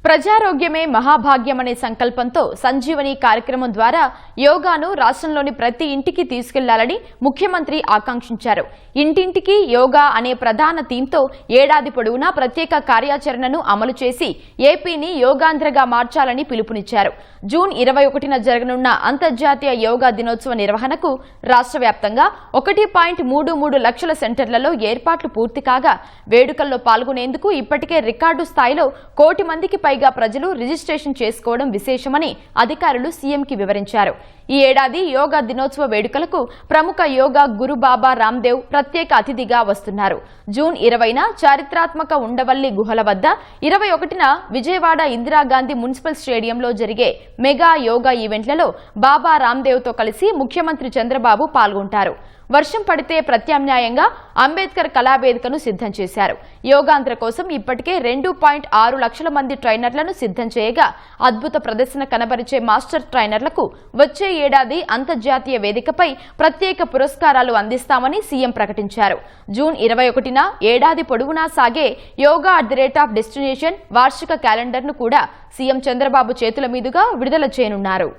ప్రజారోగ్యమే మహాభాగ్యమనే సంకల్పంతో సంజీవని కార్యక్రమం ద్వారా యోగాను రాష్ట్రంలోని ప్రతి ఇంటికి తీసుకెళ్లాలని ముఖ్యమంత్రి ఆకాంక్షించారు. ఇంటింటికి యోగా అనే ప్రధాన థీమ్తో ఏడాది పొడవునా ప్రత్యేక కార్యాచరణను అమలు చేసి ఏపీని యోగాంధ్రగా మార్చాలని పిలుపునిచ్చారు. జూన్ 21న జరగనున్న అంతర్జాతీయ యోగా దినోత్సవ నిర్వహణకు రాష్ట్ర వ్యాప్తంగా 1.33 లక్షల సెంటర్లలో ఏర్పాట్లు పూర్తి కాగా వేడుకల్లో పాల్గొనేందుకు ఇప్పటికే రికార్డు స్థాయిలో 1 కోటి మందికి పైగా ప్రజలు రిజిస్ట్రేషన్ చేసుకోవడం విశేషమని అధికారులు సీఎంకి వివరించారు. ఈ ఏడాది యోగా దినోత్సవ వేడుకలకు ప్రముఖ యోగా గురు బాబా రామ్దేవ్ ప్రత్యేక అతిథిగా వస్తున్నారు. జూన్ 20న చారిత్రాత్మక ఉండవల్లి గుహల వద్ద, 21న విజయవాడ ఇందిరాగాంధీ మున్సిపల్ స్టేడియంలో జరిగే మెగా యోగా ఈవెంట్లలో బాబా రామ్దేవ్తో కలిసి ముఖ్యమంత్రి చంద్రబాబు పాల్గొంటారు. వర్షం పడితే ప్రత్యామ్నాయంగా అంబేద్కర్ కళావేదికను సిద్ధం చేశారు. యోగాంధ్ర కోసం ఇప్పటికే 2.6 లక్షల మంది ట్రైనర్లను సిద్ధం చేయగా అద్భుత ప్రదర్శన కనబరిచే మాస్టర్ ట్రైనర్లకు వచ్చే ఏడాది అంతర్జాతీయ వేదికపై ప్రత్యేక పురస్కారాలు అందిస్తామని సీఎం ప్రకటించారు. జూన్ 21న ఏడాది పొడవునా సాగే యోగా @డెస్టినేషన్ వార్షిక క్యాలెండర్ను కూడా సీఎం చంద్రబాబు చేతుల మీదుగా విడుదల చేయనున్నారు.